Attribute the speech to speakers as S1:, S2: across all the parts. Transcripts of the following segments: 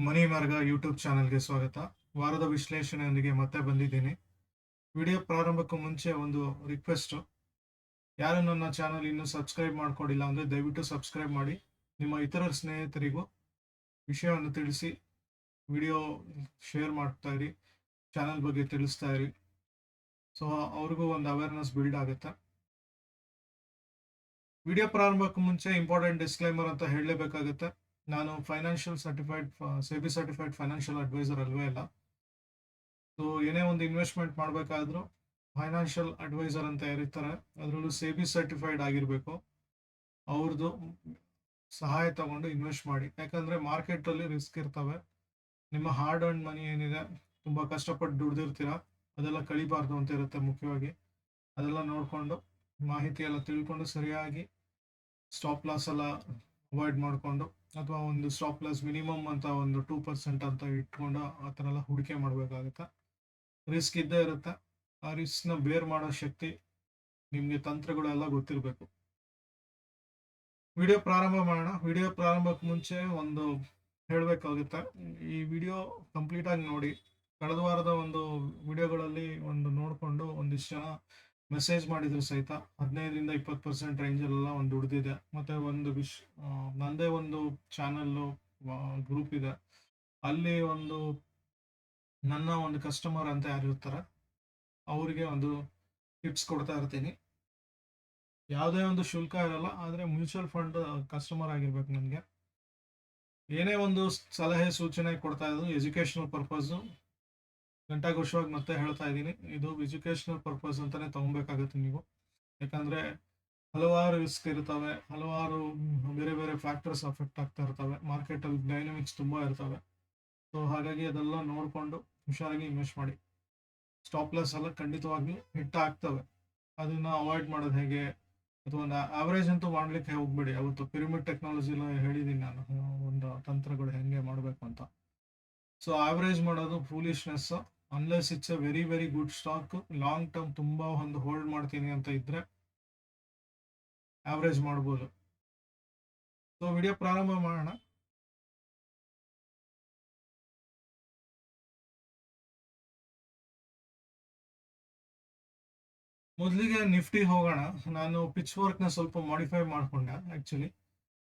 S1: ಮನಿ ಮಾರ್ಗ ಯೂಟ್ಯೂಬ್ ಚಾನಲ್ಗೆ ಸ್ವಾಗತ. ವಾರದ ವಿಶ್ಲೇಷಣೆಯೊಂದಿಗೆ ಮತ್ತೆ ಬಂದಿದ್ದೀನಿ. ವಿಡಿಯೋ ಪ್ರಾರಂಭಕ್ಕೂ ಮುಂಚೆ ಒಂದು ರಿಕ್ವೆಸ್ಟ್. ಯಾರು ನನ್ನ ಚಾನಲ್ ಇನ್ನೂ ಸಬ್ಸ್ಕ್ರೈಬ್ ಮಾಡ್ಕೊಂಡಿಲ್ಲ ಅಂದರೆ ದಯವಿಟ್ಟು ಸಬ್ಸ್ಕ್ರೈಬ್ ಮಾಡಿ. ನಿಮ್ಮ ಇತರ ಸ್ನೇಹಿತರಿಗೂ ವಿಷಯವನ್ನು ತಿಳಿಸಿ, ವಿಡಿಯೋ ಶೇರ್ ಮಾಡ್ತಾ ಇರಿ, ಚಾನಲ್ ಬಗ್ಗೆ ತಿಳಿಸ್ತಾ ಇರಿ. ಸೊ ಅವ್ರಿಗೂ ಒಂದು ಅವೇರ್ನೆಸ್ ಬಿಲ್ಡ್ ಆಗುತ್ತೆ. ವಿಡಿಯೋ ಪ್ರಾರಂಭಕ್ಕೂ ಮುಂಚೆ ಇಂಪಾರ್ಟೆಂಟ್ ಡಿಸ್ಕ್ಲೈಮರ್ ಅಂತ ಹೇಳಲೇಬೇಕಾಗುತ್ತೆ. ನಾನು ಸೆಬಿ ಸರ್ಟಿಫೈಡ್ ಫೈನಾನ್ಷಿಯಲ್ ಅಡ್ವೈಸರ್ ಅಲ್ವೇ ಇಲ್ಲ. ಸೊ ಏನೇ ಒಂದು ಇನ್ವೆಸ್ಟ್ಮೆಂಟ್ ಮಾಡಬೇಕಾದ್ರೂ ಫೈನಾನ್ಷಿಯಲ್ ಅಡ್ವೈಸರ್ ಅಂತ ಇರ್ತಾರೆ, ಅದರಲ್ಲೂ ಸೆಬಿ ಸರ್ಟಿಫೈಡ್ ಆಗಿರಬೇಕು. ಅವ್ರದ್ದು ಸಹಾಯ ತಗೊಂಡು ಇನ್ವೆಸ್ಟ್ ಮಾಡಿ. ಯಾಕಂದರೆ ಮಾರ್ಕೆಟಲ್ಲಿ ರಿಸ್ಕ್ ಇರ್ತವೆ. ನಿಮ್ಮ ಹಾರ್ಡ್ ಅಂಡ್ ಮನಿ ಏನಿದೆ, ತುಂಬ ಕಷ್ಟಪಟ್ಟು ದುಡ್ದಿರ್ತೀರ, ಅದೆಲ್ಲ ಕಳಿಬಾರ್ದು ಅಂತ ಇರುತ್ತೆ. ಮುಖ್ಯವಾಗಿ ಅದೆಲ್ಲ ನೋಡಿಕೊಂಡು ಮಾಹಿತಿ ಎಲ್ಲ ತಿಳ್ಕೊಂಡು ಸರಿಯಾಗಿ ಸ್ಟಾಪ್ ಲಾಸ್ ಎಲ್ಲ ಅವಾಯ್ಡ್ ಮಾಡಿಕೊಂಡು, ಅಥವಾ ಒಂದು ಸ್ಟಾಪ್ ಲಾಸ್ ಮಿನಿಮಮ್ ಅಂತ ಒಂದು 2% ಅಂತ ಇಟ್ಕೊಂಡು ಆ ಥರ ಎಲ್ಲ ಹೂಡಿಕೆ ಮಾಡಬೇಕಾಗುತ್ತೆ. ರಿಸ್ಕ್ ಇದ್ದೇ ಇರುತ್ತೆ. ಆ ರಿಸ್ಕ್ನ ಬೇರ್ ಮಾಡೋ ಶಕ್ತಿ ನಿಮಗೆ ತಂತ್ರಗಳೆಲ್ಲ ಗೊತ್ತಿರಬೇಕು. ವಿಡಿಯೋ ಪ್ರಾರಂಭ ಮಾಡೋಣ. ವಿಡಿಯೋ ಪ್ರಾರಂಭಕ್ಕೆ ಮುಂಚೆ ಒಂದು ಹೇಳಬೇಕಾಗುತ್ತೆ. ಈ ವಿಡಿಯೋ ಕಂಪ್ಲೀಟಾಗಿ ನೋಡಿ. ಕಳೆದ ವಾರದ ಒಂದು ವಿಡಿಯೋಗಳಲ್ಲಿ ಒಂದು ನೋಡಿಕೊಂಡು ಒಂದಿಷ್ಟು ಜನ ಮೆಸೇಜ್ ಮಾಡಿದ್ರು ಸಹಿತ 15-20% ರೇಂಜಲ್ಲೆಲ್ಲ ಒಂದು ದುಡ್ದಿದೆ. ಮತ್ತು ಒಂದು ನನ್ನದೇ ಒಂದು ಚಾನಲ್ಲು ಗ್ರೂಪ್ ಇದೆ. ಅಲ್ಲಿ ನನ್ನ ಒಂದು ಕಸ್ಟಮರ್ ಅಂತ ಯಾರು ಇರ್ತಾರೆ ಅವರಿಗೆ ಒಂದು ಟಿಪ್ಸ್ ಕೊಡ್ತಾ ಇರ್ತೀನಿ. ಯಾವುದೇ ಒಂದು ಶುಲ್ಕ ಇರಲ್ಲ, ಆದರೆ ಮ್ಯೂಚುವಲ್ ಫಂಡ್ ಕಸ್ಟಮರ್ ಆಗಿರ್ಬೇಕು ನನಗೆ. ಏನೇ ಒಂದು ಸಲಹೆ ಸೂಚನೆ ಕೊಡ್ತಾ ಇದ್ದು ಎಜುಕೇಷನಲ್ ಪರ್ಪಸ್ಸು. ಗಂಟಾಘೋಷವಾಗಿ ಮತ್ತೆ ಹೇಳ್ತಾ ಇದ್ದೀನಿ, ಇದು ಎಜುಕೇಷನಲ್ ಪರ್ಪಸ್ ಅಂತಲೇ ತೊಗೊಬೇಕಾಗುತ್ತೆ ನೀವು. ಯಾಕಂದರೆ ಹಲವಾರು ರಿಸ್ಕ್ ಇರ್ತವೆ, ಹಲವಾರು ಬೇರೆ ಬೇರೆ ಫ್ಯಾಕ್ಟರ್ಸ್ ಅಫೆಕ್ಟ್ ಆಗ್ತಾ ಇರ್ತವೆ. ಮಾರ್ಕೆಟಲ್ಲಿ ಡೈನಮಿಕ್ಸ್ ತುಂಬ ಇರ್ತವೆ. ಸೊ ಹಾಗಾಗಿ ಅದೆಲ್ಲ ನೋಡಿಕೊಂಡು ಹುಷಾರಾಗಿ ಇನ್ವೆಸ್ಟ್ ಮಾಡಿ. ಸ್ಟಾಪ್ ಲಾಸ್ ಎಲ್ಲ ಖಂಡಿತವಾಗ್ಲೂ ಹಿಟ್ ಆಗ್ತವೆ. ಅದನ್ನು ಅವಾಯ್ಡ್ ಮಾಡೋದು ಹೇಗೆ, ಅಥವಾ ಒಂದು ಆವ್ರೇಜ್ ಅಂತೂ ಮಾಡಲಿಕ್ಕೆ ಹೋಗ್ಬೇಡಿ. ಅವತ್ತು ಪಿರಮಿಡ್ ಟೆಕ್ನಾಲಜಿನ ಹೇಳಿದ್ದೀನಿ ನಾನು, ಒಂದು ತಂತ್ರಗಳು ಹೆಂಗೆ ಮಾಡಬೇಕು ಅಂತ. ಸೊ ಆವ್ರೇಜ್ ಮಾಡೋದು foolishness. Unless it's A very very good stock, long term ತುಂಬ ಒಂದು ಹೋಲ್ಡ್ ಮಾಡ್ತೀನಿ ಅಂತ ಇದ್ದರೆ ಆವ್ರೇಜ್ ಮಾಡ್ಬೋದು. ಸೊ ವಿಡಿಯೋ ಪ್ರಾರಂಭ ಮಾಡೋಣ. ಮೊದಲಿಗೆ ನಿಫ್ಟಿ ಹೋಗೋಣ. ನಾನು ಪಿಚ್ ವರ್ಕ್ನ ಸ್ವಲ್ಪ ಮಾಡಿಫೈ ಮಾಡಿಕೊಂಡೆ ಆ್ಯಕ್ಚುಲಿ.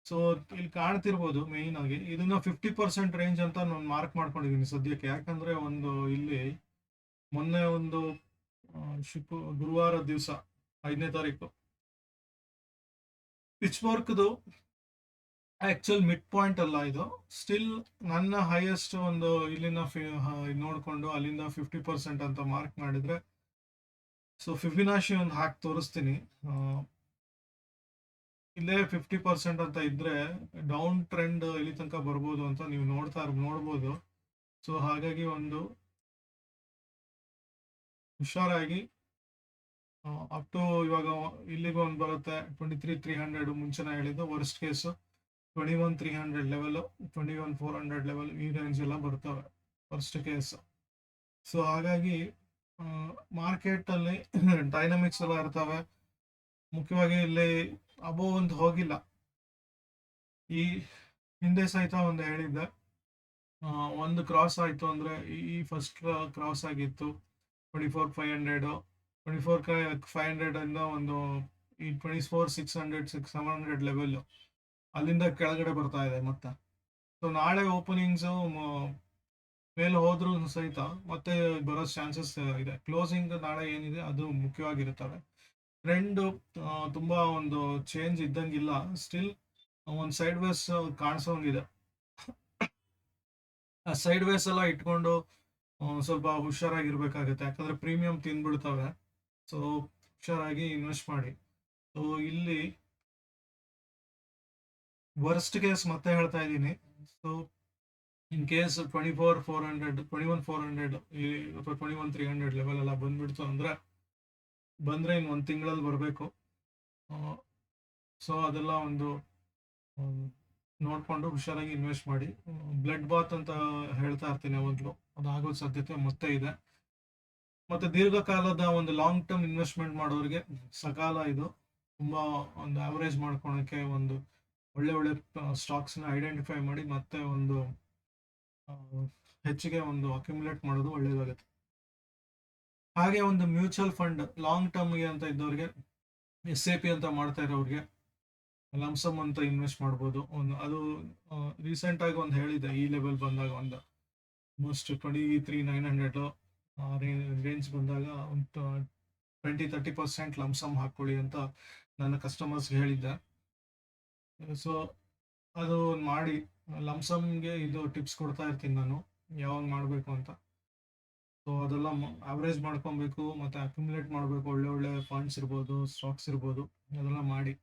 S1: ಸೊ ಇಲ್ಲಿ ಕಾಣ್ತಿರ್ಬೋದು ಮೇಯ್ನ್ ಆಗಿ ಇದನ್ನ 50% ರೇಂಜ್ ಅಂತ ನಾನು ಮಾರ್ಕ್ ಮಾಡ್ಕೊಂಡಿದ್ದೀನಿ ಸದ್ಯಕ್ಕೆ. ಯಾಕಂದರೆ ಇಲ್ಲಿ ಮೊನ್ನೆ ಗುರುವಾರ ದಿವಸ 5ನೇ ತಾರೀಕು ಪಿಚ್ ವರ್ಕ್ದು ಆ್ಯಕ್ಚುಲ್ ಮಿಡ್ ಪಾಯಿಂಟ್ ಅಲ್ಲ ಇದು. ಸ್ಟಿಲ್ ನನ್ನ ಹೈಯೆಸ್ಟ್ ಇಲ್ಲಿನ ನೋಡಿಕೊಂಡು ಅಲ್ಲಿಂದ 50% ಅಂತ ಮಾರ್ಕ್ ಮಾಡಿದರೆ, ಸೊ ಫಿಬಿನಾಶಿ ಒಂದು ಹಾಕಿ ತೋರಿಸ್ತೀನಿ. ಇಲ್ಲೇ 50% ಅಂತ ಇದ್ದರೆ ಡೌನ್ ಟ್ರೆಂಡ್ ಇಲ್ಲಿ ತನಕ ಬರ್ಬೋದು ಅಂತ ನೀವು ನೋಡ್ಬೋದು. ಸೊ ಹಾಗಾಗಿ ಹುಷಾರಾಗಿ ಅಪ್ ಟು ಇವಾಗ ಇಲ್ಲಿಗೆ ಒಂದು ಬರುತ್ತೆ 23,300 ಮುಂಚೆನೇ ಹೇಳಿದ್ದು. ವರ್ಸ್ಟ್ ಕೇಸು 21,300 ಲೆವೆಲು, 21,400 ಲೆವೆಲ್, ಈ ರೇಂಜ್ ಎಲ್ಲ ಬರ್ತವೆ ವರ್ಸ್ಟ್ ಕೇಸ್. ಸೊ ಹಾಗಾಗಿ ಮಾರ್ಕೆಟಲ್ಲಿ ಡೈನಮಿಕ್ಸ್ ಎಲ್ಲ ಇರ್ತವೆ. ಮುಖ್ಯವಾಗಿ ಇಲ್ಲಿ ಅಬೋ ಒಂದು ಹೋಗಿಲ್ಲ. ಈ ಹಿಂದೆ ಸಹಿತ ಒಂದು ಹೇಳಿದ್ದೆ, ಒಂದು ಕ್ರಾಸ್ ಆಯಿತು ಅಂದರೆ ಈ ಫಸ್ಟ್ ಕ್ರಾಸ್ ಆಗಿತ್ತು 24,500. 24,500 ಈ 24,600 700 ಲೆವೆಲ್ಲು ಅಲ್ಲಿಂದ ಕೆಳಗಡೆ ಬರ್ತಾ ಇದೆ ಮತ್ತೆ. ಸೊ ನಾಳೆ ಓಪನಿಂಗ್ಸು ಮೇಲೆ ಹೋದ್ರೂ ಸಹಿತ ಮತ್ತೆ ಬರೋ ಚಾನ್ಸಸ್ ಇದೆ. ಕ್ಲೋಸಿಂಗ್ ನಾಳೆ ಏನಿದೆ ಅದು ಮುಖ್ಯವಾಗಿರುತ್ತವೆ. ಟ್ರೆಂಡು ತುಂಬ ಚೇಂಜ್ ಇದ್ದಂಗಿಲ್ಲ. ಸ್ಟಿಲ್ ಒಂದು ಸೈಡ್ ವೇಸ್ ಕಾಣಿಸೋಂಗಿದೆ. ಆ ಸೈಡ್ ವೇಸ್ ಎಲ್ಲ ಇಟ್ಕೊಂಡು ಸ್ವಲ್ಪ ಹುಷಾರಾಗಿರ್ಬೇಕಾಗುತ್ತೆ. ಯಾಕಂದರೆ ಪ್ರೀಮಿಯಂ ತಿಂದ್ಬಿಡ್ತವೆ. ಸೊ ಹುಷಾರಾಗಿ ಇನ್ವೆಸ್ಟ್ ಮಾಡಿ. ಸೊ ಇಲ್ಲಿ ವರ್ಸ್ಟ್ ಕೇಸ್ ಮತ್ತೆ ಹೇಳ್ತಾ ಇದ್ದೀನಿ. ಸೊ ಇನ್ ಕೇಸ್ 21,400 ಅಥವಾ 21,300 ಲೆವೆಲ್ ಎಲ್ಲ ಬಂದ್ಬಿಡ್ತು ಅಂದರೆ ಇನ್ನು ಒಂದು ತಿಂಗಳಲ್ಲಿ ಬರಬೇಕು. ಸೊ ಅದೆಲ್ಲ ನೋಡಿಕೊಂಡು ಹುಷಾರಾಗಿ ಇನ್ವೆಸ್ಟ್ ಮಾಡಿ. ಬ್ಲಡ್ ಬಾತ್ ಅಂತ ಹೇಳ್ತಾ ಇರ್ತೀನಿ ಯಾವಾಗಲೂ, ಅದಾಗೋ ಸಾಧ್ಯತೆ ಮತ್ತೆ ಇದೆ. ಮತ್ತು ದೀರ್ಘಕಾಲದ ಲಾಂಗ್ ಟರ್ಮ್ ಇನ್ವೆಸ್ಟ್ಮೆಂಟ್ ಮಾಡೋರಿಗೆ ಸಕಾಲ ಇದು. ತುಂಬ ಆವ್ರೇಜ್ ಮಾಡ್ಕೊಳಕ್ಕೆ ಒಳ್ಳೆ ಸ್ಟಾಕ್ಸ್ನ ಐಡೆಂಟಿಫೈ ಮಾಡಿ ಮತ್ತೆ ಹೆಚ್ಚಿಗೆ ಒಂದು ಅಕ್ಯುಮುಲೇಟ್ ಮಾಡೋದು ಒಳ್ಳೇದಾಗುತ್ತೆ. ಹಾಗೆ ಒಂದು ಮ್ಯೂಚುವಲ್ ಫಂಡ್ ಲಾಂಗ್ ಟರ್ಮ್ಗೆ ಅಂತ ಇದ್ದವ್ರಿಗೆ, SIP ಅಂತ ಮಾಡ್ತಾ ಇರೋರಿಗೆ ಲಮ್ಸಮ್ ಅಂತ ಇನ್ವೆಸ್ಟ್ ಮಾಡ್ಬೋದು. ಅದು ರೀಸೆಂಟ್ ಆಗಿ ಒಂದು ಹೇಳಿದೆ, ಈ ಲೆವೆಲ್ ಬಂದಾಗ ಒಂದು ಆಲ್ಮೋಸ್ಟ್ 23,900 ರೇಂಜ್ ಬಂದಾಗ ಒಂದು 20-30% ಲಮ್ಸಮ್ ಹಾಕೊಳ್ಳಿ ಅಂತ ನನ್ನ ಕಸ್ಟಮರ್ಸ್ಗೆ ಹೇಳಿದ್ದೆ. ಸೊ ಅದು ಮಾಡಿ, ಲಮ್ಸಮ್ಗೆ ಇದು ಟಿಪ್ಸ್ ಕೊಡ್ತಾ ಇರ್ತೀನಿ ನಾನು, ಯಾವಾಗ ಮಾಡಬೇಕು ಅಂತ. ಸೊ ಅದೆಲ್ಲ ಅವರೇಜ್ ಮಾಡ್ಕೊಬೇಕು, ಮತ್ತು ಅಕ್ಯುಮುಲೇಟ್ ಮಾಡಬೇಕು. ಒಳ್ಳೆ ಒಳ್ಳೆ ಫಂಡ್ಸ್ ಇರ್ಬೋದು, ಸ್ಟಾಕ್ಸ್ ಇರ್ಬೋದು, ಅದೆಲ್ಲ ಮಾಡಿ.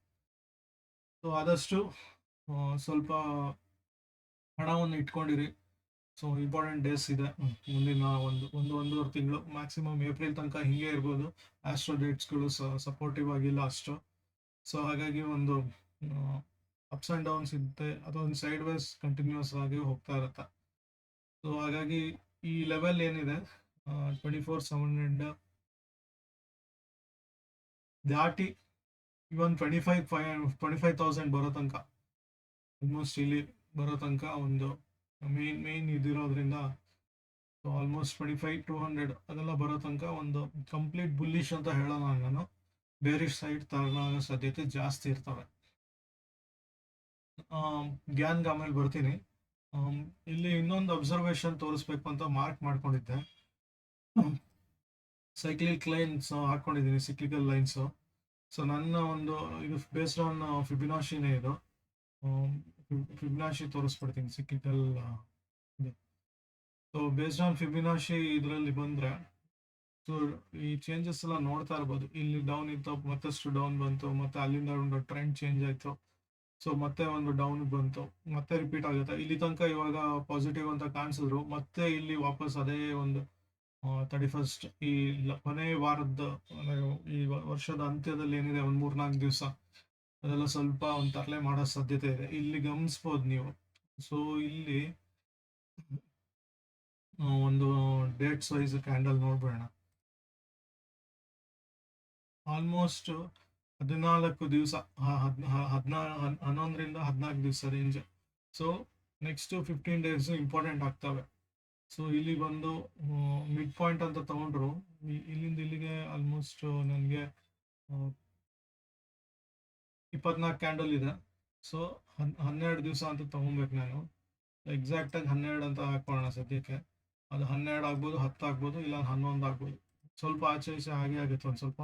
S1: ಸೊ ಆದಷ್ಟು ಸ್ವಲ್ಪ ಹಣವನ್ನು ಇಟ್ಕೊಂಡಿರಿ. ಸೊ ಇಂಪಾರ್ಟೆಂಟ್ ಡೇಸ್ ಇದೆ ಮುಂದಿನ ಒಂದೂವರೆ ತಿಂಗಳು, ಮ್ಯಾಕ್ಸಿಮಮ್ ಏಪ್ರಿಲ್ ತನಕ ಹಿಂಗೆ ಇರ್ಬೋದು. ಆಸ್ಟ್ರೋ ಡೇಟ್ಸ್ಗಳು ಸಪೋರ್ಟಿವ್ ಆಗಿಲ್ಲ ಅಷ್ಟು. ಸೊ ಹಾಗಾಗಿ ಒಂದು ಅಪ್ಸ್ ಆ್ಯಂಡ್ ಡೌನ್ಸ್ ಇರುತ್ತೆ, ಅದೊಂದು ಸೈಡ್ ವೈಸ್ ಕಂಟಿನ್ಯೂಸ್ ಆಗಿ ಹೋಗ್ತಾ ಇರುತ್ತೆ. ಸೊ ಹಾಗಾಗಿ ಈ ಲೆವೆಲ್ ಏನಿದೆ 24,700 ದಾಟಿ ಇವನ್ 25,000 ಬರೋ ತನಕ, ಆಲ್ಮೋಸ್ಟ್ ಇಲ್ಲಿ ಬರೋ ತನಕ ಒಂದು ಮೇನ್ ಇದಿರೋದ್ರಿಂದ, ಆಲ್ಮೋಸ್ಟ್ 25,200 ಅದೆಲ್ಲ ಬರೋ ತನಕ ಒಂದು ಕಂಪ್ಲೀಟ್ ಬುಲ್ಲಿಶ್ ಅಂತ ಹೇಳೋಣ. ನಾನು ಬೇರಿಶ್ ಸೈಡ್ ತರೋ ಸಾಧ್ಯತೆ ಜಾಸ್ತಿ ಇರ್ತವೆ. ಗ್ಯಾನ್ಗೆ ಆಮೇಲೆ ಬರ್ತೀನಿ. ಇಲ್ಲಿ ಇನ್ನೊಂದು ಅಬ್ಸರ್ವೇಷನ್ ತೋರಿಸ್ಬೇಕು ಅಂತ ಮಾರ್ಕ್ ಮಾಡ್ಕೊಂಡಿದ್ದೆ. ಸೈಕ್ಲಿಕ್ ಲೈನ್ಸ್ ಹಾಕೊಂಡಿದ್ದೀನಿ, ಸಿಕ್ಲಿಕಲ್ ಲೈನ್ಸು. ಸೊ ನನ್ನ ಒಂದು ಇದು ಬೇಸ್ಡ್ ಆನ್ ಫಿಬಿನಾಶಿನೇ ಇದು. ಫಿಬಿನಾಶಿ ತೋರಿಸ್ಬಿಡ್ತೀನಿ, ಸಿಕ್ಲಿಕಲ್ ಇದು. ಸೊ ಬೇಸ್ಡ್ ಆನ್ ಫಿಬಿನಾಶಿ ಇದರಲ್ಲಿ ಬಂದರೆ, ಸೊ ಈ ಚೇಂಜಸ್ ಎಲ್ಲ ನೋಡ್ತಾ ಇರ್ಬೋದು. ಇಲ್ಲಿ ಡೌನ್ ಇತ್ತು, ಮತ್ತಷ್ಟು ಡೌನ್ ಬಂತು, ಮತ್ತೆ ಅಲ್ಲಿಂದ ಒಂದು ಟ್ರೆಂಡ್ ಚೇಂಜ್ ಆಯಿತು. ಸೊ ಮತ್ತೆ ಒಂದು ಡೌನ್ ಬಂತು, ಮತ್ತೆ ರಿಪೀಟ್ ಆಗುತ್ತೆ. ಇಲ್ಲಿ ತನಕ ಇವಾಗ ಪಾಸಿಟಿವ್ ಅಂತ ಕಾಣಿಸಿದ್ರು, ಮತ್ತೆ ಇಲ್ಲಿ ವಾಪಸ್ ಅದೇ ಒಂದು 31st ಈ ಕೊನೆ ವಾರದ, ಈ ವರ್ಷದ ಅಂತ್ಯದಲ್ಲಿ ಏನಿದೆ ಒಂದು 3-4 ದಿವಸ, ಅದೆಲ್ಲ ಸ್ವಲ್ಪ ಒಂದು ತರಲೆ ಮಾಡೋ ಸಾಧ್ಯತೆ ಇದೆ. ಇಲ್ಲಿ ಗಮನಿಸ್ಬೋದು ನೀವು. ಸೊ ಇಲ್ಲಿ ಒಂದು ಡೇಟ್ಸ್ ವೈಸ್ ಕ್ಯಾಂಡಲ್ ನೋಡ್ಬೇಡ. ಆಲ್ಮೋಸ್ಟ್ 14 ದಿವಸ, 11ರಿಂದ 14 ದಿವಸ range. So next 15 days important ಆಗ್ತವೆ. ಸೊ ಇಲ್ಲಿ ಬಂದು ಮಿಡ್ ಪಾಯಿಂಟ್ ಅಂತ ತಗೊಂಡ್ರು, ಇಲ್ಲಿಂದ ಇಲ್ಲಿಗೆ ಆಲ್ಮೋಸ್ಟ್ ನನಗೆ 24 ಕ್ಯಾಂಡಲ್ ಇದೆ. ಸೊ 12 ದಿವಸ ಅಂತ ತಗೊಬೇಕು ನಾನು. ಎಕ್ಸಾಕ್ಟಾಗಿ 12 ಅಂತ ಹಾಕೋಣ ಸದ್ಯಕ್ಕೆ. ಅದು 12 ಆಗ್ಬೋದು, 10 ಆಗ್ಬೋದು, ಇಲ್ಲ 11 ಆಗ್ಬೋದು. ಸ್ವಲ್ಪ ಆಚೆ ಈಚೆ ಹಾಗೆ ಆಗುತ್ತೆ ಒಂದು ಸ್ವಲ್ಪ.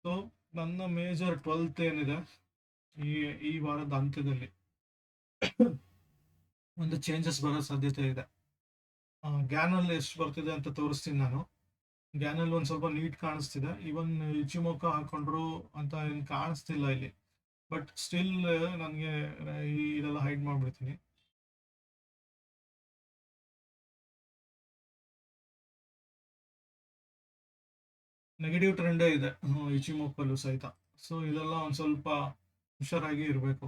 S1: ಸೊ ನನ್ನ ಮೇಜರ್ 12th ಏನಿದೆ, ಈ ವಾರದ ಅಂತ್ಯದಲ್ಲಿ ಒಂದು ಚೇಂಜಸ್ ಬರೋ ಸಾಧ್ಯತೆ ಇದೆ. ಗ್ಯಾನಲ್ಲಿ ಎಷ್ಟು ಬರ್ತಿದೆ ಅಂತ ತೋರಿಸ್ತೀನಿ ನಾನು. ಗ್ಯಾನಲ್ಲಿ ಒಂದು ಸ್ವಲ್ಪ ನೀಟ್ ಕಾಣಿಸ್ತಿದೆ. ಇವನ್ ಇಚಿಮೊಕ ಹಾಕೊಂಡ್ರು ಅಂತ ಏನು ಕಾಣಿಸ್ತಿಲ್ಲ ಇಲ್ಲಿ, ಬಟ್ ಸ್ಟಿಲ್ ನನಗೆ ಇದೆಲ್ಲ ಹೈಡ್ ಮಾಡಿಬಿಡ್ತೀನಿ. ನೆಗೆಟಿವ್ ಟ್ರೆಂಡೇ ಇದೆ ಇಚಿಮೊಕ್ಕಲ್ಲೂ ಸಹಿತ. ಸೊ ಇದೆಲ್ಲ ಒಂದು ಸ್ವಲ್ಪ ಹುಷಾರಾಗಿ ಇರಬೇಕು.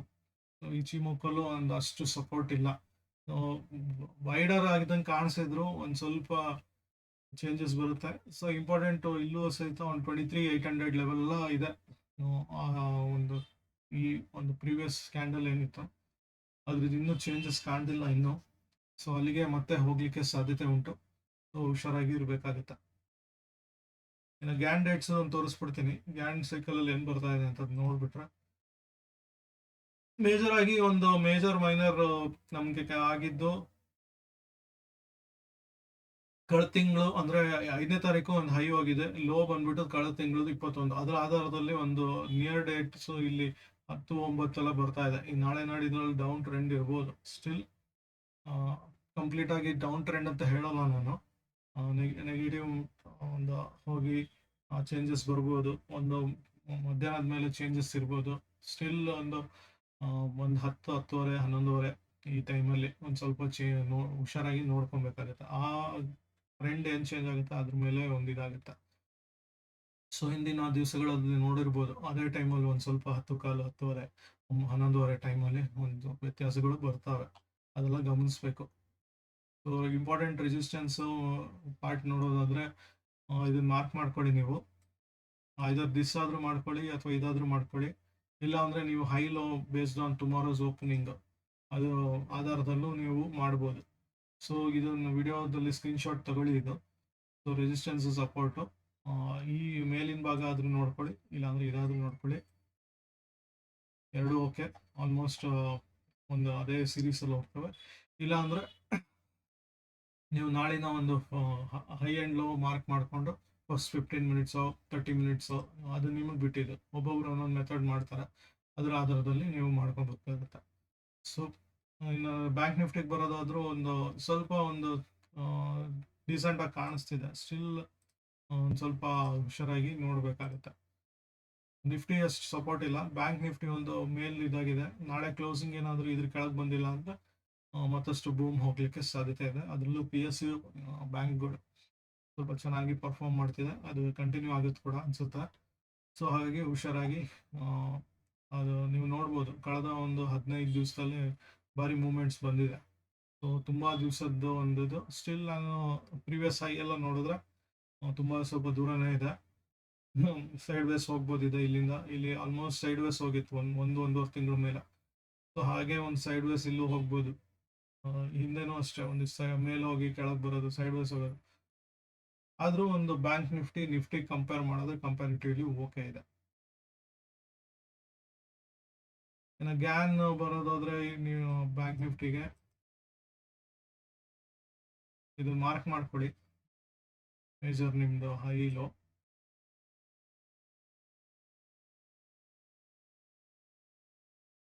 S1: ಇಚಿಮೊಕ್ಕಲ್ಲೂ ಒಂದು ಅಷ್ಟು ಸಪೋರ್ಟ್ ಇಲ್ಲ. ವೈಡರ್ ಆಗಿದ್ದಂಗೆ ಕಾಣಿಸಿದ್ರು ಒಂದು ಸ್ವಲ್ಪ ಚೇಂಜಸ್ ಬರುತ್ತೆ. ಸೊ ಇಂಪಾರ್ಟೆಂಟು ಇಲ್ಲೂ ಸಹಿತ ಒಂದು 23,800 ಲೆವೆಲ್ ಎಲ್ಲ ಇದೆ. ಒಂದು ಈ ಒಂದು ಪ್ರೀವಿಯಸ್ ಕ್ಯಾಂಡಲ್ ಏನಿತ್ತು ಅದ್ರದ್ದು ಇನ್ನೂ ಚೇಂಜಸ್ ಕಾಣ್ತಿಲ್ಲ ಇನ್ನೂ. ಸೊ ಅಲ್ಲಿಗೆ ಮತ್ತೆ ಹೋಗ್ಲಿಕ್ಕೆ ಸಾಧ್ಯತೆ ಉಂಟು. ಸೊ ಹುಷಾರಾಗಿ ಇರಬೇಕಾಗುತ್ತೆ. ಇನ್ನು ಗ್ಯಾನ್ ಡೇಟ್ಸ್ ಒಂದು ತೋರಿಸ್ಬಿಡ್ತೀನಿ. ಗ್ಯಾನ್ ಸೈಕಲಲ್ಲಿ ಏನು ಬರ್ತಾ ಇದೆ ಅಂತ ನೋಡ್ಬಿಟ್ರೆ, ಮೇಜರ್ ಆಗಿ ಒಂದು ಮೇಜರ್ ಮೈನರ್ ನಮಗೆ ಆಗಿದ್ದು ಕಳೆದ ತಿಂಗಳು, ಅಂದರೆ 5ನೇ ತಾರೀಕು ಒಂದು ಹೈ ಹೋಗಿದೆ, ಲೋ ಬಂದ್ಬಿಟ್ಟು ಕಳೆದ ತಿಂಗಳು 21. ಅದರ ಆಧಾರದಲ್ಲಿ ಒಂದು ನಿಯರ್ ಡೇಟ್ಸ್ ಇಲ್ಲಿ 10-9 ಎಲ್ಲ ಬರ್ತಾ ಇದೆ. ಈ ನಾಳೆ ನಾಡಿದ್ರಲ್ಲಿ ಡೌನ್ ಟ್ರೆಂಡ್ ಇರ್ಬೋದು. ಸ್ಟಿಲ್ ಕಂಪ್ಲೀಟ್ ಆಗಿ ಡೌನ್ ಟ್ರೆಂಡ್ ಅಂತ ಹೇಳೋಲ್ಲ ನಾನು. ನೆಗೆಟಿವ್ ಒಂದು ಹೋಗಿ ಚೇಂಜಸ್ ಬರ್ಬೋದು, ಒಂದು ಮಧ್ಯಾಹ್ನದ ಮೇಲೆ ಚೇಂಜಸ್ ಇರ್ಬೋದು. ಸ್ಟಿಲ್ ಒಂದು 10-10:30, 11:30 ಈ ಟೈಮಲ್ಲಿ ಒಂದು ಸ್ವಲ್ಪ ಹುಷಾರಾಗಿ ನೋಡ್ಕೊಬೇಕಾಗುತ್ತೆ. ಆ ಟ್ರೆಂಡ್ ಏನು ಚೇಂಜ್ ಆಗುತ್ತೆ ಅದ್ರ ಮೇಲೆ ಒಂದು ಇದಾಗುತ್ತೆ. ಸೊ ಹಿಂದಿನ ದಿವಸಗಳಲ್ಲಿ ನೋಡಿರ್ಬೋದು, ಅದೇ ಟೈಮಲ್ಲಿ ಒಂದು ಸ್ವಲ್ಪ 10:15, 10:30, 11:30 ಟೈಮಲ್ಲಿ ಒಂದು ವ್ಯತ್ಯಾಸಗಳು ಬರ್ತವೆ. ಅದೆಲ್ಲ ಗಮನಿಸ್ಬೇಕು. ಸೊ ಇಂಪಾರ್ಟೆಂಟ್ ರೆಸಿಸ್ಟೆನ್ಸು ಪಾರ್ಟ್ ನೋಡೋದಾದರೆ ಇದನ್ನು ಮಾರ್ಕ್ ಮಾಡ್ಕೊಳ್ಳಿ ನೀವು. ಐದಾರು ದಿವಸ ಆದರೂ ಮಾಡ್ಕೊಳ್ಳಿ ಅಥವಾ ಇದಾದರೂ ಮಾಡ್ಕೊಳ್ಳಿ. ಇಲ್ಲ ಅಂದರೆ ನೀವು high low based on tomorrow's opening ಅದು ಆಧಾರದಲ್ಲೂ ನೀವು ಮಾಡ್ಬೋದು. ಸೊ ಇದನ್ನು ವಿಡಿಯೋದಲ್ಲಿ ಸ್ಕ್ರೀನ್ಶಾಟ್ ತಗೊಳ್ಳಿ ಇದು. ಸೊ ರೆಸಿಸ್ಟೆನ್ಸ್ ಸಪೋರ್ಟು ಈ ಮೇಲಿನ ಭಾಗ ಆದರೂ ನೋಡ್ಕೊಳ್ಳಿ, ಇಲ್ಲಾಂದರೆ ಇದಾದರೂ ನೋಡ್ಕೊಳ್ಳಿ. ಎರಡು ಓಕೆ, ಆಲ್ಮೋಸ್ಟ್ ಒಂದು ಅದೇ ಸೀರೀಸಲ್ಲಿ ಹೋಗ್ತವೆ. ಇಲ್ಲಾಂದರೆ ನೀವು ನಾಳಿನ ಒಂದು ಹೈ ಆ್ಯಂಡ್ ಲೋ ಮಾರ್ಕ್ ಮಾಡಿಕೊಂಡು ಫಸ್ಟ್ 15 ಮಿನಿಟ್ಸು 30 ಮಿನಿಟ್ಸು ಅದು ನಿಮಗೆ ಬಿಟ್ಟಿದ್ದು. ಒಬ್ಬೊಬ್ರು ಒಂದೊಂದು ಮೆಥಡ್ ಮಾಡ್ತಾರೆ, ಅದರ ಆಧಾರದಲ್ಲಿ ನೀವು ಮಾಡ್ಕೊಬೇಕಾಗುತ್ತೆ. ಸೊ ಇನ್ನು ಬ್ಯಾಂಕ್ ನಿಫ್ಟಿಗೆ ಬರೋದಾದರೂ ಒಂದು ಸ್ವಲ್ಪ ಒಂದು ಡೀಸೆಂಟಾಗಿ ಕಾಣಿಸ್ತಿದೆ. ಸ್ಟಿಲ್ ಒಂದು ಸ್ವಲ್ಪ ಹುಷಾರಾಗಿ ನೋಡಬೇಕಾಗುತ್ತೆ. ನಿಫ್ಟಿ ಅಷ್ಟು ಸಪೋರ್ಟ್ ಇಲ್ಲ, ಬ್ಯಾಂಕ್ ನಿಫ್ಟಿ ಒಂದು ಮೇಲ್ ಇದಾಗಿದೆ. ನಾಳೆ ಕ್ಲೋಸಿಂಗ್ ಏನಾದರೂ ಇದ್ರ ಕೆಳಗೆ ಬಂದಿಲ್ಲ ಅಂದರೆ ಮತ್ತಷ್ಟು ಬೂಮ್ ಹೋಗಲಿಕ್ಕೆ ಸಾಧ್ಯತೆ ಇದೆ. ಅದರಲ್ಲೂ PSU ಬ್ಯಾಂಕ್ಗಳು ಸ್ವಲ್ಪ ಚೆನ್ನಾಗಿ ಪರ್ಫಾರ್ಮ್ ಮಾಡ್ತಿದೆ, ಅದು ಕಂಟಿನ್ಯೂ ಆಗುತ್ತೆ ಕೂಡ ಅನಿಸುತ್ತೆ. ಸೊ ಹಾಗಾಗಿ ಹುಷಾರಾಗಿ ಅದು ನೀವು ನೋಡ್ಬೋದು, ಕಳೆದ ಒಂದು 15 ದಿವಸದಲ್ಲಿ ಭಾರಿ ಮೂಮೆಂಟ್ಸ್ ಬಂದಿದೆ. ಸೊ ತುಂಬ ದಿವಸದ್ದು ಒಂದು ಇದು. ಸ್ಟಿಲ್ ನಾನು ಪ್ರೀವಿಯಸ್ ಹೈ ಎಲ್ಲ ನೋಡಿದ್ರೆ ತುಂಬ ಸ್ವಲ್ಪ ದೂರನೇ ಇದೆ. ಸೈಡ್ ವೇಸ್ ಹೋಗ್ಬೋದಿದೆ ಇಲ್ಲಿಂದ. ಇಲ್ಲಿ ಆಲ್ಮೋಸ್ಟ್ ಸೈಡ್ ವೇಸ್ ಹೋಗಿತ್ತು ಒಂದೂವರೆ ತಿಂಗಳ ಮೇಲೆ. ಸೊ ಹಾಗೆ ಒಂದು ಸೈಡ್ ವೇಸ್ ಇಲ್ಲೂ ಹೋಗ್ಬೋದು. ಹಿಂದೆನೂ ಅಷ್ಟೇ ಒಂದು ಮೇಲೆ ಹೋಗಿ ಕೆಳಗೆ ಬರೋದು, ಸೈಡ್ ವೇಸ್ ಹೋಗೋದು. ಆದರೂ ಒಂದು ಬ್ಯಾಂಕ್ ನಿಫ್ಟಿ ಕಂಪೇರ್ ಮಾಡಿದ್ರೆ ಕಂಪ್ಯಾರಿಟಿವ್ಲಿ ಓಕೆ ಇದೆ. ಇನ್ನು ಗ್ಯಾನ್ ಬರೋದಾದ್ರೆ ನೀವು ಬ್ಯಾಂಕ್ ನಿಫ್ಟಿಗೆ ಇದು ಮಾರ್ಕ್ ಮಾಡ್ಕೊಳ್ಳಿ, ಮೇಜರ್ ನಿಮ್ದು ಹೈ ಲೋ.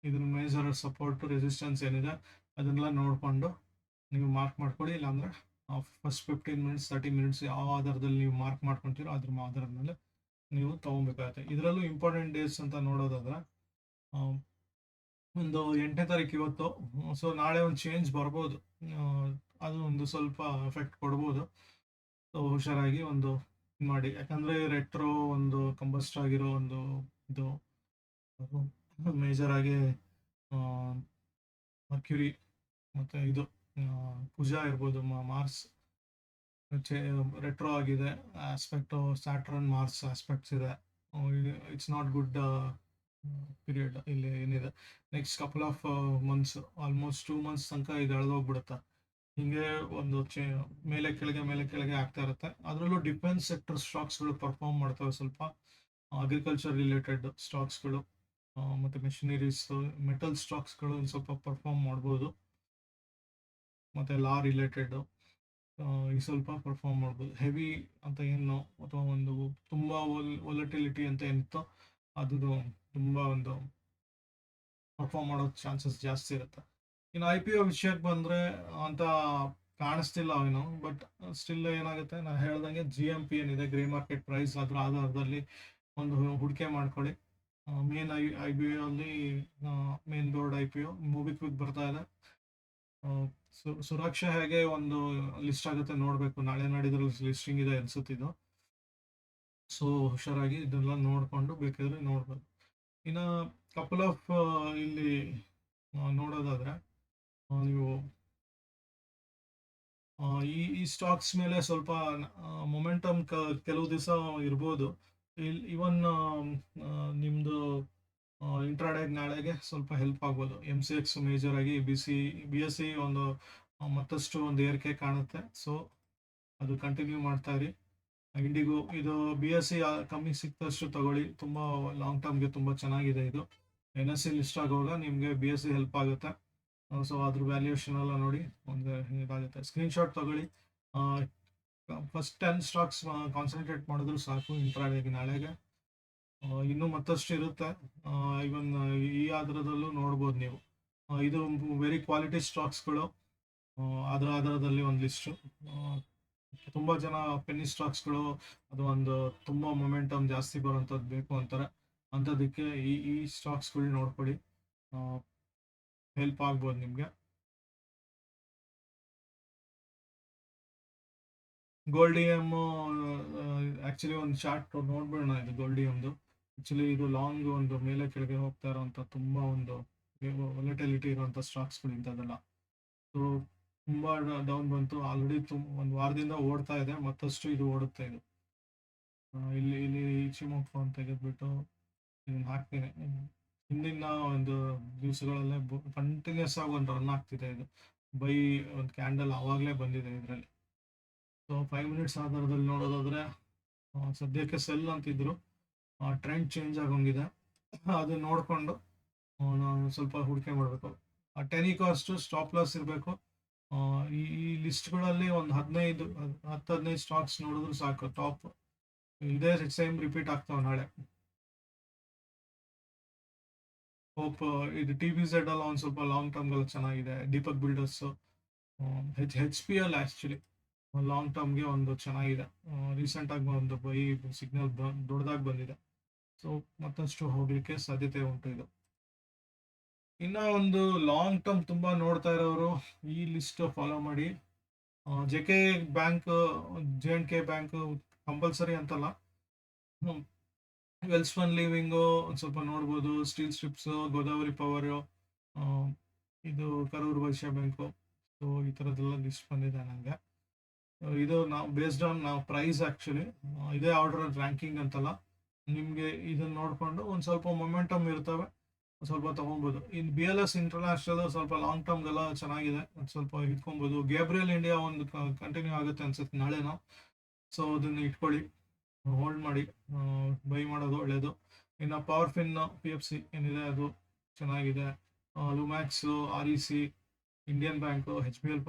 S1: ಇದ್ರ ಮೇಜರ್ ಸಪೋರ್ಟ್ ರೆಸಿಸ್ಟೆನ್ಸ್ ಏನಿದೆ ಅದನ್ನೆಲ್ಲ ನೋಡಿಕೊಂಡು ನೀವು ಮಾರ್ಕ್ ಮಾಡ್ಕೊಳ್ಳಿ. ಇಲ್ಲಾಂದರೆ ಫಸ್ಟ್ 15 ಮಿನಿಟ್ಸ್ 30 ಮಿನಿಟ್ಸ್ ಯಾವ ಆಧಾರದಲ್ಲಿ ನೀವು ಮಾರ್ಕ್ ಮಾಡ್ಕೊತೀರೋ ಅದ್ರ ಆಧಾರದ ಮೇಲೆ ನೀವು ತೊಗೊಬೇಕಾಗುತ್ತೆ. ಇದರಲ್ಲೂ ಇಂಪಾರ್ಟೆಂಟ್ ಡೇಸ್ ಅಂತ ನೋಡೋದಾದ್ರೆ ಒಂದು 8ನೇ ತಾರೀಕು ಇವತ್ತು. ಸೊ ನಾಳೆ ಒಂದು ಚೇಂಜ್ ಬರ್ಬೋದು, ಅದು ಒಂದು ಸ್ವಲ್ಪ ಎಫೆಕ್ಟ್ ಕೊಡ್ಬೋದು. ಸೊ ಹುಷಾರಾಗಿ ಒಂದು ಮಾಡಿ, ಯಾಕಂದರೆ ರೆಟ್ರೋ ಒಂದು ಕಂಬಸ್ಟ್ ಆಗಿರೋ ಒಂದು ಇದು ಮೇಜರ್ ಆಗಿ ಮರ್ಕ್ಯುರಿ ಮತ್ತು ಇದು ಕುಜ ಇರ್ಬೋದು, ಮಾರ್ಸ್ ರೆಟ್ರೋ ಆಗಿದೆ. ಆಸ್ಪೆಕ್ಟು ಸ್ಯಾಟ್ರನ್ ಮಾರ್ಸ್ ಆಸ್ಪೆಕ್ಟ್ಸ್ ಇದೆ. ಇಟ್ಸ್ ನಾಟ್ ಗುಡ್ ಪೀರಿಯಡ್ ಇಲ್ಲಿ ಏನಿದೆ. Next couple of months, almost 2 months ತನಕ ಇದು ಎಳೆದೋಗ್ಬಿಡುತ್ತೆ. ಹೀಗೆ ಒಂದು ಮೇಲೆ ಕೆಳಗೆ ಆಗ್ತಾ ಇರುತ್ತೆ. ಅದರಲ್ಲೂ ಡಿಫೆನ್ಸ್ ಸೆಕ್ಟರ್ ಸ್ಟಾಕ್ಸ್ಗಳು ಪರ್ಫಾರ್ಮ್ ಮಾಡ್ತವೆ ಸ್ವಲ್ಪ. ಅಗ್ರಿಕಲ್ಚರ್ ರಿಲೇಟೆಡ್ ಸ್ಟಾಕ್ಸ್ಗಳು ಮತ್ತು ಮೆಷಿನರೀಸ್, ಮೆಟಲ್ ಸ್ಟಾಕ್ಸ್ಗಳು ಸ್ವಲ್ಪ ಪರ್ಫಾರ್ಮ್ ಮಾಡ್ಬೋದು. ಮತ್ತು ಲಾ ರಿಲೇಟೆಡ್ ಈ ಸ್ವಲ್ಪ ಪರ್ಫಾರ್ಮ್ ಮಾಡ್ಬೋದು. ಹೆವಿ ಅಂತ ಏನು ಅಥವಾ ಒಂದು ತುಂಬ ವೊಲಟಿಲಿಟಿ ಅಂತ ಏನಿತ್ತೋ ಅದು ತುಂಬ ಒಂದು ಪರ್ಫಾರ್ಮ್ ಮಾಡೋ ಚಾನ್ಸಸ್ ಜಾಸ್ತಿ ಇರುತ್ತೆ. ಇನ್ನು IPO ವಿಷಯಕ್ಕೆ ಬಂದರೆ ಅಂತ ಕಾಣಿಸ್ತಿಲ್ಲ ಅವನು. ಬಟ್ ಸ್ಟಿಲ್ ಏನಾಗುತ್ತೆ, ನಾನು ಹೇಳ್ದಂಗೆ GMP ಏನಿದೆ, ಗ್ರೇ ಮಾರ್ಕೆಟ್ ಪ್ರೈಸ್, ಅದರ ಆಧಾರದಲ್ಲಿ ಒಂದು ಹೂಡಿಕೆ ಮಾಡ್ಕೊಳ್ಳಿ. ಮೇನ್ IPO ಅಲ್ಲಿ ಮೇನ್ ಬೋರ್ಡ್ IPO ಮೂಬಿಕ್ವಿಕ್ ಬರ್ತಾ ಇದೆ. ಸುರಕ್ಷಾ ಹೇಗೆ ಒಂದು ಲಿಸ್ಟ್ ಆಗುತ್ತೆ ನೋಡಬೇಕು. ನಾಳೆ ನಾಡಿದ್ರಲ್ಲಿ ಲಿಸ್ಟಿಂಗ್ ಇದೆ ಅನ್ಸುತ್ತಿದ್ದು. ಸೊ ಹುಷಾರಾಗಿ ಇದೆಲ್ಲ ನೋಡಿಕೊಂಡು ಬೇಕಾದರೆ ನೋಡ್ಬೋದು. ಇನ್ನು ಕಪಲ್ ಆಫ್ ಇಲ್ಲಿ ನೋಡೋದಾದರೆ ನೀವು ಈ ಸ್ಟಾಕ್ಸ್ ಮೇಲೆ ಸ್ವಲ್ಪ ಮೊಮೆಂಟಮ್ ಕೆಲವು ದಿವಸ ಇರ್ಬೋದು. ಇವನ್ ನಿಮ್ಮದು ಇಂಟ್ರಾಡೇಗೆ ನಾಳೆಗೆ ಸ್ವಲ್ಪ ಹೆಲ್ಪ್ ಆಗ್ಬೋದು. MCX ಮೇಜರ್ ಆಗಿ BSE ಒಂದು ಮತ್ತಷ್ಟು ಒಂದು ಏರಿಕೆ ಕಾಣುತ್ತೆ. ಸೊ ಅದು ಕಂಟಿನ್ಯೂ ಮಾಡ್ತಾ ಇರಿ. ಇಂಡಿಗೋ ಇದು BSE ಕಮ್ಮಿ ಸಿಕ್ತಷ್ಟು ತಗೊಳ್ಳಿ, ತುಂಬ ಲಾಂಗ್ ಟರ್ಮ್ಗೆ ತುಂಬ ಚೆನ್ನಾಗಿದೆ. ಇದು NSE ಲಿಸ್ಟ್ ಆಗುವಾಗ ನಿಮಗೆ BSE ಹೆಲ್ಪ್ ಆಗುತ್ತೆ. ಸೊ ಅದ್ರ ವ್ಯಾಲ್ಯೂಯೇಷನ್ ಎಲ್ಲ ನೋಡಿ ಒಂದು ಇದಾಗುತ್ತೆ. ಸ್ಕ್ರೀನ್ಶಾಟ್ ತಗೊಳ್ಳಿ. ಫಸ್ಟ್ 10 ಸ್ಟಾಕ್ಸ್ ಕಾನ್ಸಂಟ್ರೇಟ್ ಮಾಡಿದ್ರು ಸಾಕು ಇಂಟ್ರಾಡೇಗೆ ನಾಳೆಗೆ. ಇನ್ನೂ ಮತ್ತಷ್ಟು ಇರುತ್ತೆ. ಇವನ್ ಈ ಆಧಾರದಲ್ಲೂ ನೋಡ್ಬೋದು ನೀವು. ಇದು ವೆರಿ ಕ್ವಾಲಿಟಿ ಸ್ಟಾಕ್ಸ್ಗಳು. ಅದರ ಆಧಾರದಲ್ಲಿ ಒಂದು ಲಿಸ್ಟು. ತುಂಬ ಜನ ಪೆನ್ನಿ ಸ್ಟಾಕ್ಸ್ಗಳು ಅದು ಒಂದು ತುಂಬ ಮೊಮೆಂಟಮ್ ಜಾಸ್ತಿ ಬರೋಂಥದ್ದು ಬೇಕು ಅಂತಾರೆ. ಅಂಥದಕ್ಕೆ ಈ ಸ್ಟಾಕ್ಸ್ಗಳು ನೋಡ್ಕೊಳ್ಳಿ, ಹೆಲ್ಪ್ ಆಗ್ಬೋದು ನಿಮಗೆ. ಗೋಲ್ಡಿಯಮ್ ಆ್ಯಕ್ಚುಲಿ ಒಂದು ಚಾರ್ಟ್ ನೋಡ್ಬಿಡೋಣ. ಇದು ಗೋಲ್ಡಿಯಮ್ದು ಆ್ಯಕ್ಚುಲಿ ಇದು ಲಾಂಗ್ ಒಂದು ಮೇಲೆ ಕೆಳಗೆ ಹೋಗ್ತಾ ಇರೋವಂಥ ತುಂಬ ಒಂದು ವೊಲಟಿಲಿಟಿ ಇರುವಂಥ ಸ್ಟಾಕ್ಸ್ಗಳು ಇಂಥದ್ದೆಲ್ಲ. ಸೊ ತುಂಬ ಡೌನ್ ಬಂತು ಆಲ್ರೆಡಿ. ಒಂದು ವಾರದಿಂದ ಓಡ್ತಾ ಇದೆ, ಮತ್ತಷ್ಟು ಇದು ಓಡುತ್ತೆ. ಇದು ಇಲ್ಲಿ ಚಿಮೋಕ್ ಫೋನ್ ತೆಗೆದ್ಬಿಟ್ಟು ಇದನ್ನು ಹಾಕ್ತೀನಿ ಹಿಂದಿನ ಒಂದು ದಿವಸಗಳಲ್ಲೇ ಕಂಟಿನ್ಯೂಸ್ ಆಗಿ ಒಂದು ರನ್ ಆಗ್ತಿದೆ ಇದು. ಬೈ ಒಂದು ಕ್ಯಾಂಡಲ್ ಆವಾಗಲೇ ಬಂದಿದೆ ಇದರಲ್ಲಿ. ಸೊ 5 ಮಿನಿಟ್ಸ್ ಆಧಾರದಲ್ಲಿ ನೋಡೋದಾದ್ರೆ ಸದ್ಯಕ್ಕೆ ಸೆಲ್ ಅಂತಿದ್ರು, ಟ್ರೆಂಡ್ ಚೇಂಜ್ ಆಗೋಂಗಿದೆ. ಅದನ್ನ ನೋಡಿಕೊಂಡು ನಾವು ಸ್ವಲ್ಪ ಹೂಡಿಕೆ ಮಾಡಬೇಕು. 10 ಕಾಸ್ಟ್ ಸ್ಟಾಪ್ ಲಾಸ್ ಇರಬೇಕು. ಈ ಲಿಸ್ಟ್ಗಳಲ್ಲಿ ಒಂದು 10-15 ಸ್ಟಾಕ್ಸ್ ನೋಡಿದ್ರು ಸಾಕು. ಟಾಪ್ ಇದೇ ಸೇಮ್ ರಿಪೀಟ್ ಆಗ್ತಾವೆ ನಾಳೆ. ಹೋಪ್ ಇದು TVZ ಎಲ್ಲ ಒಂದು ಸ್ವಲ್ಪ ಲಾಂಗ್ ಟರ್ಮ್ಗೆಲ್ಲ ಚೆನ್ನಾಗಿದೆ. Deepak builders, HPL actually long ಟರ್ಮ್ಗೆ ಒಂದು ಚೆನ್ನಾಗಿದೆ. ರೀಸೆಂಟಾಗಿ ಒಂದು ಬೈ ಸಿಗ್ನಲ್ ದೊಡ್ಡದಾಗಿ ಬಂದಿದೆ. ಸೊ ಮತ್ತಷ್ಟು ಹೋಗ್ಲಿಕ್ಕೆ ಸಾಧ್ಯತೆ ಉಂಟು ಇದು. ಇನ್ನ ಒಂದು ಲಾಂಗ್ ಟರ್ಮ್ ತುಂಬಾ ನೋಡ್ತಾ ಇರೋರು ಈ ಲಿಸ್ಟ್ ಫಾಲೋ ಮಾಡಿ. JK bank, J&K bank compulsory ಅಂತಲ್ಲ. ವೆಲ್ಸ್ಪನ್ ಲಿವಿಂಗು ಒಂದು ಸ್ವಲ್ಪ ನೋಡ್ಬೋದು. ಸ್ಟೀಲ್ ಸ್ಟ್ರಿಪ್ಸ್, ಗೋದಾವರಿ ಪವರ್, ಇದು ಕರೂರ್ ವೈಶ್ಯ ಬ್ಯಾಂಕು. ಸೊ ಈ ಥರದ್ದೆಲ್ಲ ಲಿಸ್ಟ್ ಬಂದಿದೆ ನನಗೆ. ಇದು ನಾವು ಬೇಸ್ಡ್ ಆನ್ ನಾವು ಪ್ರೈಸ್ ಆ್ಯಕ್ಚುಲಿ ಇದೇ ಆರ್ಡರ್ ರ್ಯಾಂಕಿಂಗ್ ಅಂತಲ್ಲ. ನಿಮಗೆ ಇದನ್ನ ನೋಡಿಕೊಂಡು ಒಂದು ಸ್ವಲ್ಪ ಮೊಮೆಂಟಮ್ ಇರ್ತವೆ, ಒಂದು ಸ್ವಲ್ಪ ತೊಗೊಬೋದು. ಇನ್ನು BLS ಇಂಟರ್ನ್ಯಾಷನಲ್ ಸ್ವಲ್ಪ ಲಾಂಗ್ ಟರ್ಮ್ಗೆಲ್ಲ ಚೆನ್ನಾಗಿದೆ, ಒಂದು ಸ್ವಲ್ಪ ಇಟ್ಕೊಬೋದು. ಗೇಬ್ರಿಯಲ್ ಇಂಡಿಯಾ ಒಂದು ಕಂಟಿನ್ಯೂ ಆಗುತ್ತೆ ಅನ್ಸುತ್ತೆ ನಾಳೆನೋ. ಸೊ ಅದನ್ನು ಇಟ್ಕೊಳ್ಳಿ, ಹೋಲ್ಡ್ ಮಾಡಿ, ಬೈ ಮಾಡೋದು ಒಳ್ಳೆಯದು. ಇನ್ನು ಪವರ್ ಫಿನ್ PFC ಏನಿದೆ ಅದು ಚೆನ್ನಾಗಿದೆ. ಲುಮ್ಯಾಕ್ಸು, REC, ಇಂಡಿಯನ್ ಬ್ಯಾಂಕು, HPL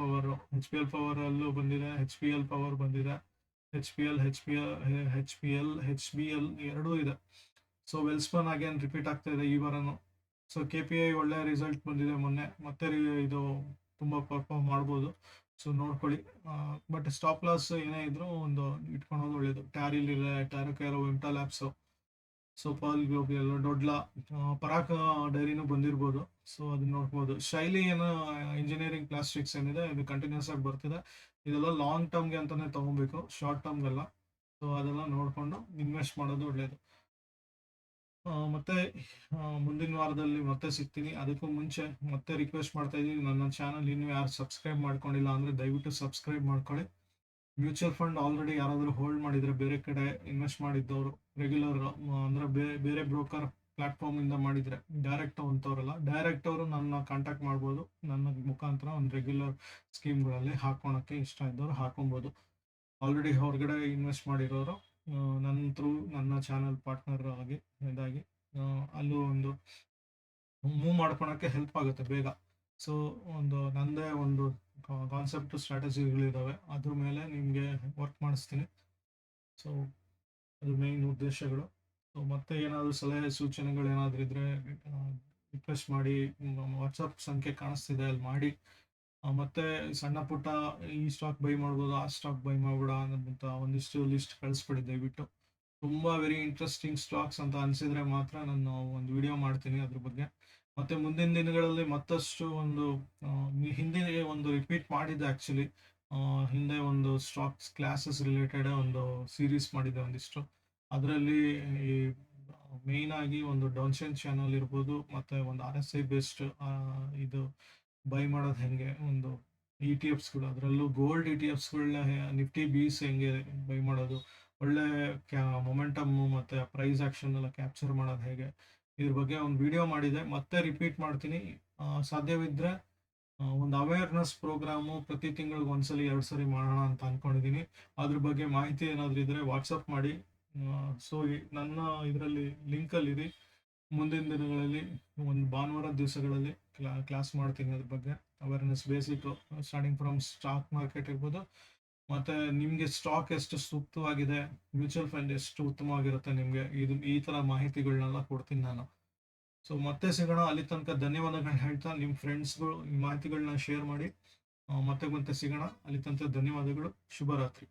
S1: ಪವರಲ್ಲೂ ಬಂದಿದೆ, HPL ಪವರ್ ಬಂದಿದೆ, HBL ಎರಡೂ ಇದೆ. ಸೊ ವೆಲ್ಸ್ಪನ್ ಅಗೇನ್ ರಿಪೀಟ್ ಆಗ್ತಾ ಇದೆ ಈ ವಾರನು. ಸೊ KPI ಒಳ್ಳೆ ರಿಸಲ್ಟ್ ಬಂದಿದೆ ಮೊನ್ನೆ, ಮತ್ತೆ ಇದು ತುಂಬ ಪರ್ಫಾರ್ಮ್ ಮಾಡ್ಬೋದು. ಸೊ ನೋಡ್ಕೊಳ್ಳಿ. ಬಟ್ ಸ್ಟಾಪ್ ಲಾಸ್ ಏನೇ ಇದ್ರೂ ಒಂದು ಇಟ್ಕೊಳೋದು ಒಳ್ಳೇದು. ಟ್ಯಾರಿಲ್ ಇದೆ, ಟ್ಯಾರಕೇರೋ, Vimta labs, so Pearl Global, Dodla, Parag ಡೈರಿನೂ ಬಂದಿರ್ಬೋದು. ಸೊ ಅದನ್ನ ನೋಡ್ಬೋದು. ಶೈಲಿ ಏನೋ ಇಂಜಿನಿಯರಿಂಗ್ ಪ್ಲಾಸ್ಟಿಕ್ಸ್ ಏನಿದೆ ಇದು ಕಂಟಿನ್ಯೂಸ್ ಆಗಿ ಬರ್ತಿದೆ. ಇದೆಲ್ಲ ಲಾಂಗ್ ಟರ್ಮ್ಗೆ ಅಂತಾನೆ ತೊಗೊಬೇಕು, ಶಾರ್ಟ್ ಟರ್ಮ್ಗೆಲ್ಲ. ಸೊ ಅದೆಲ್ಲ ನೋಡಿಕೊಂಡು ಇನ್ವೆಸ್ಟ್ ಮಾಡೋದು ಒಳ್ಳೆಯದು. ಮತ್ತೆ ಮುಂದಿನ ವಾರದಲ್ಲಿ ಮತ್ತೆ ಸಿಗ್ತೀನಿ. ಅದಕ್ಕೂ ಮುಂಚೆ ಮತ್ತೆ ರಿಕ್ವೆಸ್ಟ್ ಮಾಡ್ತಾ ಇದ್ದೀನಿ, ನನ್ನ ಚಾನಲ್ ಇನ್ನೂ ಯಾರು ಸಬ್ಸ್ಕ್ರೈಬ್ ಮಾಡ್ಕೊಂಡಿಲ್ಲ ಅಂದರೆ ದಯವಿಟ್ಟು ಸಬ್ಸ್ಕ್ರೈಬ್ ಮಾಡ್ಕೊಳ್ಳಿ. ಮ್ಯೂಚುವಲ್ ಫಂಡ್ ಆಲ್ರೆಡಿ ಯಾರಾದರೂ ಹೋಲ್ಡ್ ಮಾಡಿದರೆ, ಬೇರೆ ಕಡೆ ಇನ್ವೆಸ್ಟ್ ಮಾಡಿದ್ದವರು, ರೆಗ್ಯುಲರ್ ಅಂದರೆ ಬೇರೆ ಬ್ರೋಕರ್ ಪ್ಲಾಟ್ಫಾರ್ಮಿಂದ ಮಾಡಿದರೆ, ಡೈರೆಕ್ಟ್ ಅಂಥವ್ರಲ್ಲ, ಡೈರೆಕ್ಟ್ ಅವರು ನನ್ನ ಕಾಂಟ್ಯಾಕ್ಟ್ ಮಾಡ್ಬೋದು. ನನ್ನ ಮುಖಾಂತರ ಒಂದು ರೆಗ್ಯುಲರ್ ಸ್ಕೀಮ್ಗಳಲ್ಲಿ ಹಾಕೋಳಕ್ಕೆ ಇಷ್ಟ ಇದ್ದವರು ಹಾಕೊಬೋದು. ಆಲ್ರೆಡಿ ಹೊರಗಡೆ ಇನ್ವೆಸ್ಟ್ ಮಾಡಿರೋರು ನನ್ನ ಥ್ರೂ ನನ್ನ ಚಾನಲ್ ಪಾರ್ಟ್ನರ್ ಆಗಿ ಇದಾಗಿ ಅಲ್ಲೂ ಒಂದು ಮೂವ್ ಮಾಡ್ಕೊಳಕ್ಕೆ ಹೆಲ್ಪ್ ಆಗುತ್ತೆ ಬೇಗ. ಸೊ ಒಂದು ನನ್ನದೇ ಒಂದು ಕಾನ್ಸೆಪ್ಟ್ ಸ್ಟ್ರಾಟಜಿಗಳಿದ್ದಾವೆ, ಅದ್ರ ಮೇಲೆ ನಿಮಗೆ ವರ್ಕ್ ಮಾಡಿಸ್ತೀನಿ. ಸೊ ಅದು ಮೇನ್ ಉದ್ದೇಶಗಳು. ಸೊ ಮತ್ತೆ ಏನಾದರೂ ಸಲಹೆ ಸೂಚನೆಗಳು ಏನಾದರೂ ಇದ್ದರೆ ರಿಕ್ವೆಸ್ಟ್ ಮಾಡಿ. ವಾಟ್ಸಪ್ ಸಂಖ್ಯೆ ಕಾಣಿಸ್ತಿದೆ, ಅಲ್ಲಿ ಮಾಡಿ. ಮತ್ತೆ ಸಣ್ಣ ಪುಟ್ಟ ಈ ಸ್ಟಾಕ್ ಬೈ ಮಾಡ್ಬೋದು, ಆ ಸ್ಟಾಕ್ ಬೈ ಮಾಡ್ಬೇಡ ಅಂತ ಒಂದಿಷ್ಟು ಲಿಸ್ಟ್ ಕಳಿಸ್ಬಿಡಿ ದಯವಿಟ್ಟು. ತುಂಬ ವೆರಿ ಇಂಟ್ರೆಸ್ಟಿಂಗ್ ಸ್ಟಾಕ್ಸ್ ಅಂತ ಅನಿಸಿದರೆ ಮಾತ್ರ ನಾನು ಒಂದು ವಿಡಿಯೋ ಮಾಡ್ತೀನಿ ಅದ್ರ ಬಗ್ಗೆ. ಮತ್ತು ಮುಂದಿನ ದಿನಗಳಲ್ಲಿ ಮತ್ತಷ್ಟು ಒಂದು ಹಿಂದೆ ಒಂದು ರಿಪೀಟ್ ಮಾಡಿದ್ದೆ ಆ್ಯಕ್ಚುಲಿ. ಹಿಂದೆ ಒಂದು ಸ್ಟಾಕ್ಸ್ ಕ್ಲಾಸಸ್ ರಿಲೇಟೆಡ್ ಒಂದು ಸೀರೀಸ್ ಮಾಡಿದ್ದೆ ಒಂದಿಷ್ಟು. ಅದರಲ್ಲಿ ಈ ಮೇಯ್ನಾಗಿ ಒಂದು ಡೌನ್ಶೈನ್ ಚಾನಲ್ ಇರ್ಬೋದು, ಮತ್ತು ಒಂದು RSI ಬೇಸ್ಡ್ ಇದು ಬೈ ಮಾಡೋದು ಹೆಂಗೆ, ಒಂದು ETFಸ್ಗಳು, ಅದರಲ್ಲೂ ಗೋಲ್ಡ್ ETFಸ್ಗಳನ್ನ ನಿಫ್ಟಿ ಬೀಸ್ ಹೆಂಗೆ ಬೈ ಮಾಡೋದು, ಒಳ್ಳೆ ಮೊಮೆಂಟಮ್ಮು ಮತ್ತು ಪ್ರೈಸ್ ಆ್ಯಕ್ಷನ್ ಎಲ್ಲ ಕ್ಯಾಪ್ಚರ್ ಮಾಡೋದು ಹೇಗೆ, ಇದ್ರ ಬಗ್ಗೆ ಒಂದು ವಿಡಿಯೋ ಮಾಡಿದೆ. ಮತ್ತೆ ರಿಪೀಟ್ ಮಾಡ್ತೀನಿ. ಸಾಧ್ಯವಿದ್ದರೆ ಒಂದು ಅವೇರ್ನೆಸ್ ಪ್ರೋಗ್ರಾಮು ಪ್ರತಿ ತಿಂಗಳಿಗೆ ಒಂದ್ಸಲಿ 2 ಸರಿ ಮಾಡೋಣ ಅಂತ ಅಂದ್ಕೊಂಡಿದ್ದೀನಿ. ಅದ್ರ ಬಗ್ಗೆ ಮಾಹಿತಿ ಏನಾದರೂ ಇದ್ದರೆ ವಾಟ್ಸಪ್ ಮಾಡಿ. ಸೊ ನನ್ನ ಇದರಲ್ಲಿ ಲಿಂಕಲ್ಲಿದೆ. ಮುಂದಿನ ದಿನಗಳಲ್ಲಿ ಒಂದು ಭಾನುವಾರ ದಿವಸಗಳಲ್ಲಿ ಕ್ಲಾಸ್ ಮಾಡ್ತೀನಿ ಅದ್ರ ಬಗ್ಗೆ. Awareness basic starting from stock market ಇರ್ಬೋದು, ಮತ್ತು ನಿಮಗೆ ಸ್ಟಾಕ್ ಎಷ್ಟು ಸೂಕ್ತವಾಗಿದೆ, ಮ್ಯೂಚುವಲ್ ಫಂಡ್ ಎಷ್ಟು ಉತ್ತಮವಾಗಿರುತ್ತೆ ನಿಮಗೆ, ಈ ಥರ ಮಾಹಿತಿಗಳನ್ನೆಲ್ಲ ಕೊಡ್ತೀನಿ ನಾನು. ಸೊ ಮತ್ತೆ ಸಿಗೋಣ. ಅಲ್ಲಿ ತನಕ ಧನ್ಯವಾದಗಳನ್ನ ಹೇಳ್ತಾ, ನಿಮ್ಮ ಫ್ರೆಂಡ್ಸ್ಗಳು ಈ ಮಾಹಿತಿಗಳನ್ನ ಶೇರ್ ಮಾಡಿ. ಮತ್ತೆ ಸಿಗೋಣ. ಅಲ್ಲಿ ತನಕ ಧನ್ಯವಾದಗಳು. ಶುಭರಾತ್ರಿ.